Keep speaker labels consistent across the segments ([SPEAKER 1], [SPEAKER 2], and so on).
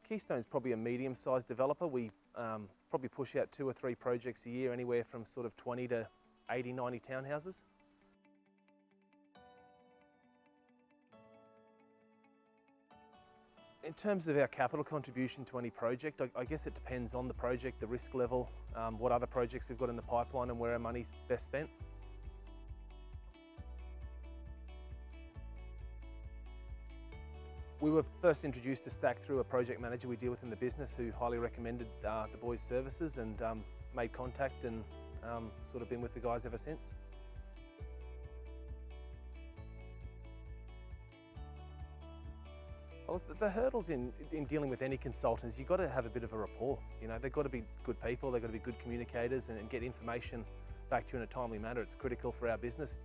[SPEAKER 1] Keystone's probably a medium-sized developer. We probably push out 2 or 3 projects a year, anywhere from sort of 20 to 80, 90 townhouses. In terms of our capital contribution to any project, I guess it depends on the project, the risk level, what other projects we've got in the pipeline and where our money's best spent. We were first introduced to STAC through a project manager we deal with in the business who highly recommended the boys' services and made contact and sort of been with the guys ever since. Well, the hurdles in dealing with any consultants, you've got to have a bit of a rapport. You know, they've got to be good people, they've got to be good communicators and get information back to you in a timely manner. It's critical for our business.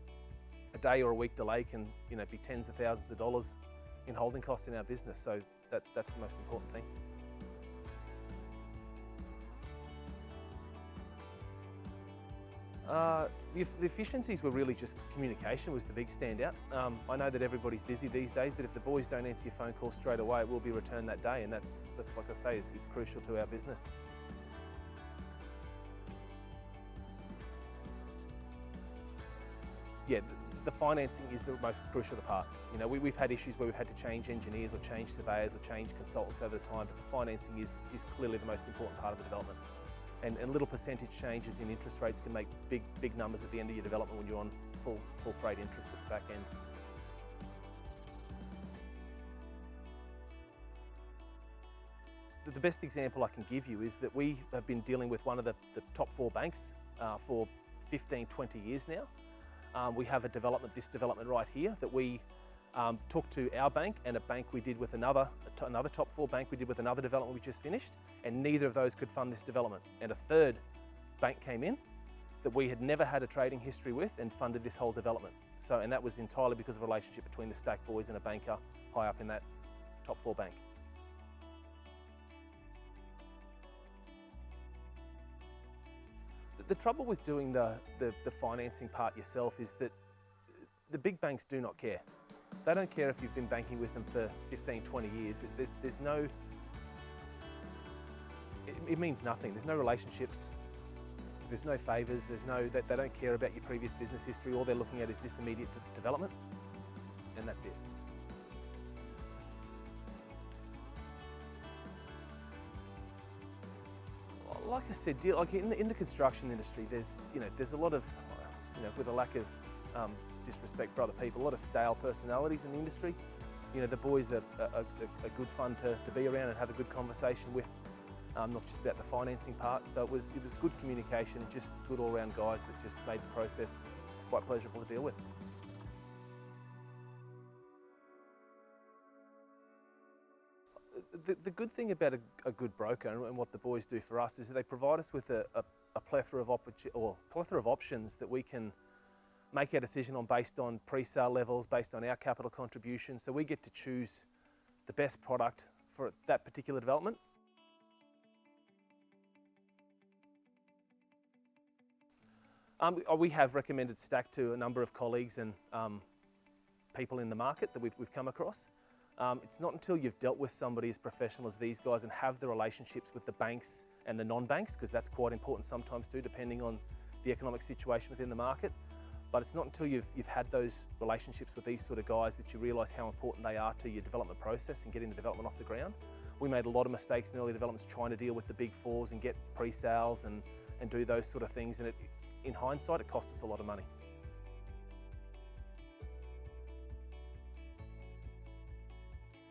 [SPEAKER 1] A day or a week delay can, you know, be tens of thousands of dollars in holding costs in our business, so that's the most important thing. The efficiencies were really just communication was the big standout. I know that everybody's busy these days, but if the boys don't answer your phone call straight away, it will be returned that day, and that's like I say, is crucial to our business. Yeah, the financing is the most crucial part. You know, we've had issues where we've had to change engineers or change surveyors or change consultants over the time, but the financing is clearly the most important part of the development. And little percentage changes in interest rates can make big numbers at the end of your development when you're on full freight interest at the back end. The best example I can give you is that we have been dealing with one of the top 4 banks for 15, 20 years now. We have this development right here that we took to our bank and a bank we did with another top 4 bank we did with another development we just finished, and neither of those could fund this development. And a third bank came in that we had never had a trading history with and funded this whole development. And that was entirely because of a relationship between the STAC boys and a banker high up in that top 4 bank. The trouble with doing the financing part yourself is that the big banks do not care. They don't care if you've been banking with them for 15, 20 years. There's no, it means nothing. There's no relationships, there's no favours, they don't care about your previous business history. All they're looking at is this immediate development, and that's it. Like I said, like in the construction industry, there's a lot of, with a lack of disrespect for other people, a lot of stale personalities in the industry. You know, the boys are good fun to be around and have a good conversation with, not just about the financing part. So it was good communication, just good all-round guys that just made the process quite pleasurable to deal with. The good thing about a good broker and what the boys do for us is that they provide us with a plethora of options that we can make our decision on based on pre-sale levels, based on our capital contribution. So we get to choose the best product for that particular development. We have recommended STAC to a number of colleagues and people in the market that we've come across. It's not until you've dealt with somebody as professional as these guys and have the relationships with the banks and the non-banks, because that's quite important sometimes too, depending on the economic situation within the market. But it's not until you've had those relationships with these sort of guys that you realise how important they are to your development process and getting the development off the ground. We made a lot of mistakes in early developments trying to deal with the big 4s and get pre-sales and do those sort of things, and in hindsight it cost us a lot of money.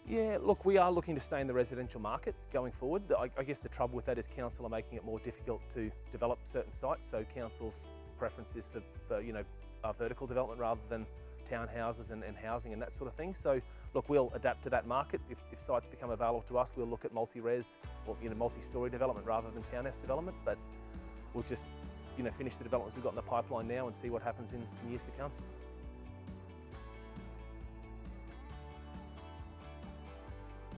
[SPEAKER 1] Yeah, look, we are looking to stay in the residential market going forward. I guess the trouble with that is council are making it more difficult to develop certain sites, so council's preference is for vertical development rather than townhouses and housing and that sort of thing. So look, we'll adapt to that market. If sites become available to us, we'll look at multi-res or multi-storey development rather than townhouse development, but we'll just finish the developments we've got in the pipeline now and see what happens in years to come.